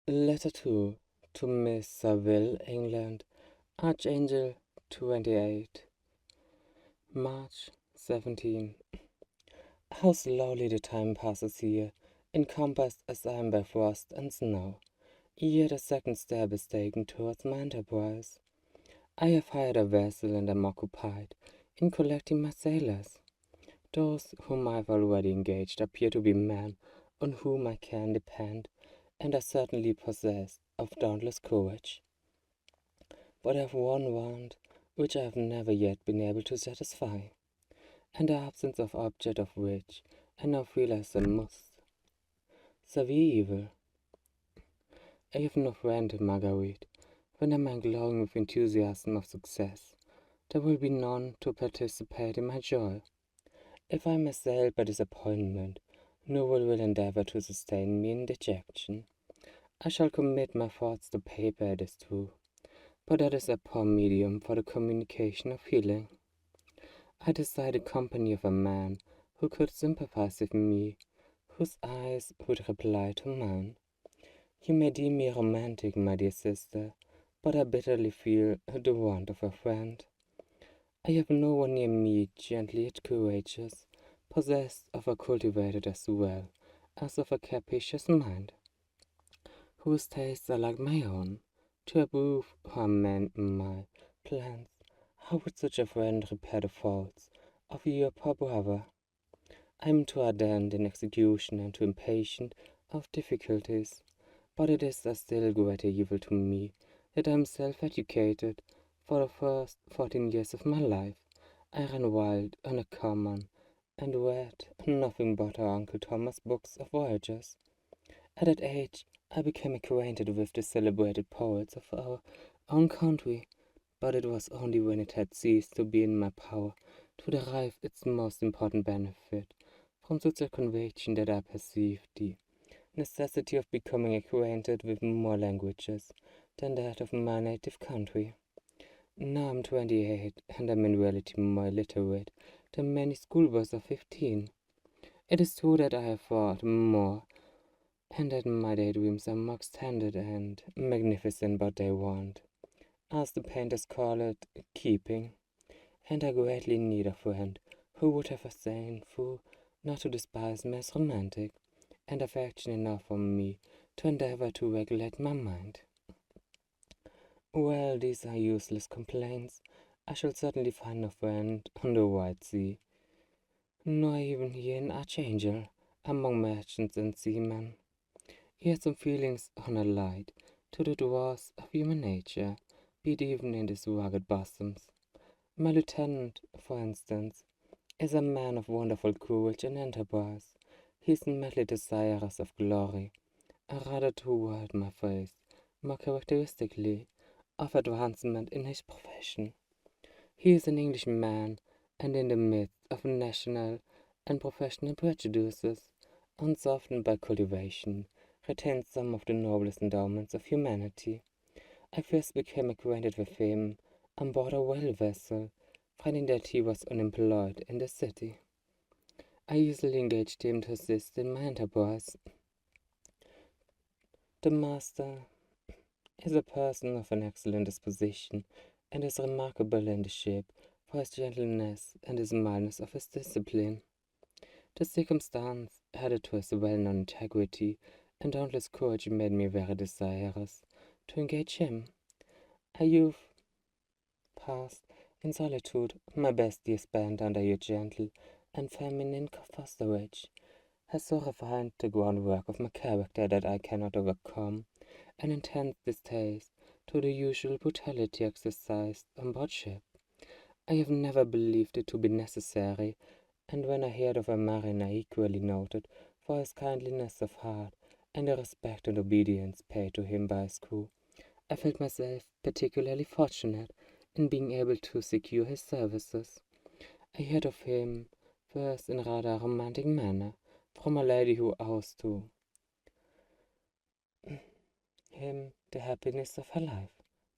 Letter 2 to Miss Saville, England, Archangel 28, March 17. How slowly the time passes here, encompassed as I am by frost and snow. Yet a second step is taken towards my enterprise. I have hired a vessel and am occupied in collecting my sailors. Those whom I have already engaged appear to be men on whom I can depend, and are certainly possessed of dauntless courage. But I have one want which I have never yet been able to satisfy, and the absence of object of which I now feel as a must. Severe evil. I have no friend, Marguerite. When I am glowing with enthusiasm of success, there will be none to participate in my joy. If I am assailed by disappointment, no one will endeavor to sustain me in dejection. I shall commit my thoughts to paper, it is true, but that is a poor medium for the communication of feeling. I desire the company of a man who could sympathize with me, whose eyes would reply to mine. You may deem me romantic, my dear sister, but I bitterly feel the want of a friend. I have no one near me gentle yet courageous, possessed of a cultivated as well as of a capacious mind, whose tastes are like my own. To approve or amend my plans, how would such a friend repair the faults of your poor brother? I am too ardent in execution and too impatient of difficulties, but it is a still greater evil to me that I am self-educated. For the first 14 years of my life, I ran wild on a common, and read nothing but our Uncle Thomas' books of voyages. At that age, I became acquainted with the celebrated poets of our own country, but it was only when it had ceased to be in my power to derive its most important benefit from such a conviction that I perceived the necessity of becoming acquainted with more languages than that of my native country. Now I'm 28, and am in reality more literate than many schoolboys of 15. It is true that I have thought more, and that my daydreams are more extended and magnificent, but they want, as the painters call it, keeping, and I greatly need a friend who would have a sane fool not to despise me as romantic, and affection enough for me to endeavor to regulate my mind. Well, these are useless complaints. I shall certainly find no friend on the wide sea, nor even here in Archangel, among merchants and seamen. Yet some feelings on a light to the dwarfs of human nature, be it even in these rugged bosoms. My lieutenant, for instance, is a man of wonderful courage and enterprise. He is madly desirous of glory, or rather toward my face, more characteristically, of advancement in his profession. He is an Englishman, and in the midst of national and professional prejudices, unsoftened by cultivation, retains some of the noblest endowments of humanity. I first became acquainted with him on board a whale vessel, finding that he was unemployed in the city. I easily engaged him to assist in my enterprise. The master is a person of an excellent disposition, and is remarkable in the ship for his gentleness and his mildness of his discipline. The circumstance, added to his well-known integrity and dauntless courage, made me very desirous to engage him. A youth passed in solitude, my best years spent under your gentle and feminine fosterage, has so refined the groundwork of my character that I cannot overcome an intense distaste to the usual brutality exercised on board ship. I have never believed it to be necessary, and when I heard of a mariner equally noted for his kindliness of heart and the respect and obedience paid to him by his crew, I felt myself particularly fortunate in being able to secure his services. I heard of him first in rather a romantic manner from a lady who owes to him the happiness of her life.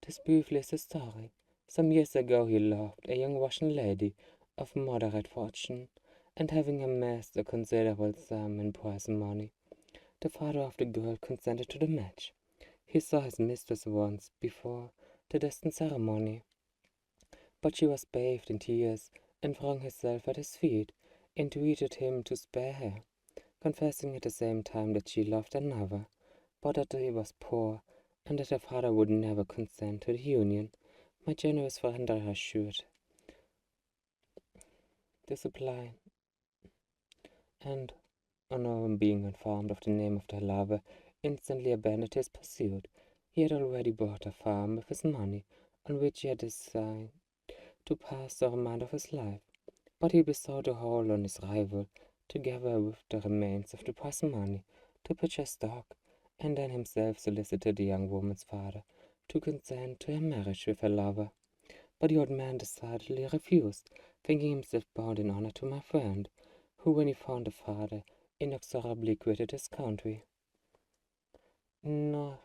This briefly is the story. Some years ago he loved a young Russian lady of moderate fortune, and having amassed a considerable sum in prize money, the father of the girl consented to the match. He saw his mistress once before the destined ceremony, but she was bathed in tears and flung herself at his feet, entreated him to spare her, confessing at the same time that she loved another, but that he was poor, and that her father would never consent to the union. My generous friend assured the supply, and on being informed of the name of their lover, instantly abandoned his pursuit. He had already bought a farm with his money, on which he had decided to pass the remainder of his life, but he bestowed a hold on his rival, together with the remains of the prize money, to purchase stock, and then himself solicited the young woman's father to consent to her marriage with her lover. But the old man decidedly refused, thinking himself bound in honor to my friend, who, when he found a father, inexorably quitted his country, nor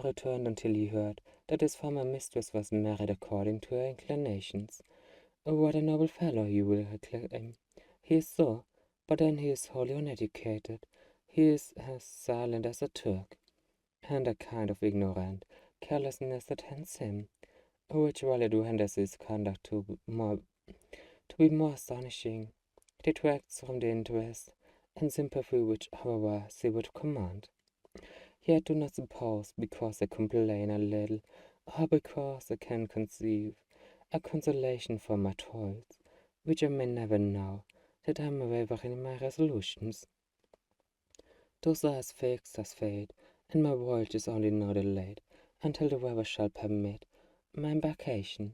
returned until he heard that his former mistress was married according to her inclinations. Oh, what a noble fellow, you will exclaim. He is so, but then he is wholly uneducated. He is as silent as a Turk, and a kind of ignorant carelessness attends him, which really renders his conduct to be more astonishing. It detracts from the interest and sympathy which otherwise he would command. Yet do not suppose, because I complain a little, or because I can conceive a consolation for my toils, which I may never know, that I am wavering in my resolutions. Those are as fixed as fate, and my voyage is only now delayed, until the weather shall permit my embarkation.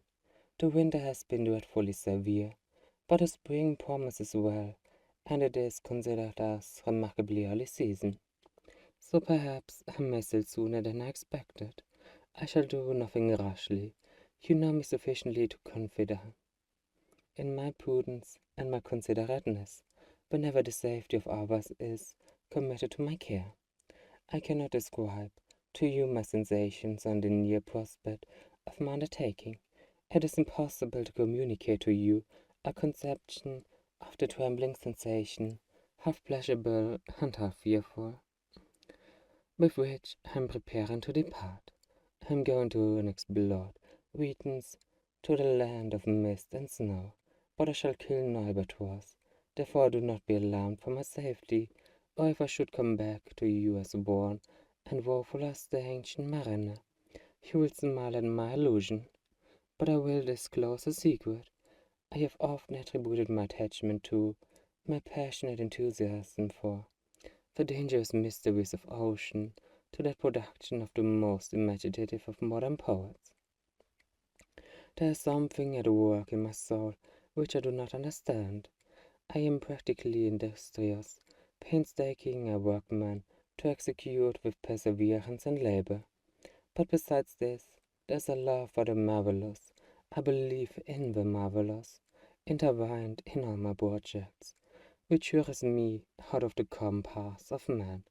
The winter has been dreadfully severe, but the spring promises well, and it is considered as remarkably early season. So perhaps I may sail sooner than I expected. I shall do nothing rashly. You know me sufficiently to confide in my prudence and my considerateness, whenever the safety of others is committed to my care. I cannot describe to you my sensations on the near prospect of my undertaking. It is impossible to communicate to you a conception of the trembling sensation, half pleasurable and half fearful, with which I am preparing to depart. I am going to unexplored regions, to the land of mist and snow, but I shall kill no albatross. Therefore do not be alarmed for my safety, or if I should come back to you as worn and woeful as the ancient mariner, you will smile at my illusion. But I will disclose a secret. I have often attributed my attachment to my passionate enthusiasm for the dangerous mysteries of ocean to that production of the most imaginative of modern poets. There is something at work in my soul which I do not understand. I am practically industrious, painstaking a workman to execute with perseverance and labor. But besides this, there is a love for the marvelous, a belief in the marvelous, intertwined in all my projects, which hurries me out of the compass of man,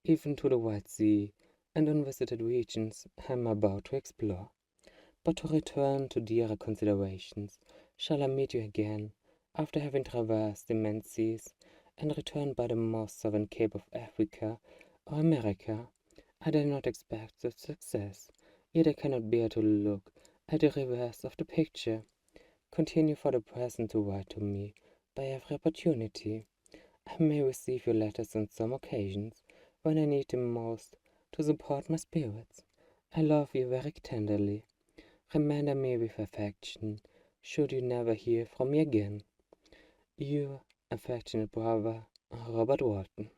even to the wide sea and unvisited regions I am about to explore. But to return to dearer considerations, shall I meet you again, after having traversed immense seas, and returned by the most southern cape of Africa or America? I dare not expect such success, yet I cannot bear to look at the reverse of the picture. Continue for the present to write to me by every opportunity. I may receive your letters on some occasions, when I need them most to support my spirits. I love you very tenderly. Remember me with affection, should you never hear from me again. Your affectionate brother, Robert Walton.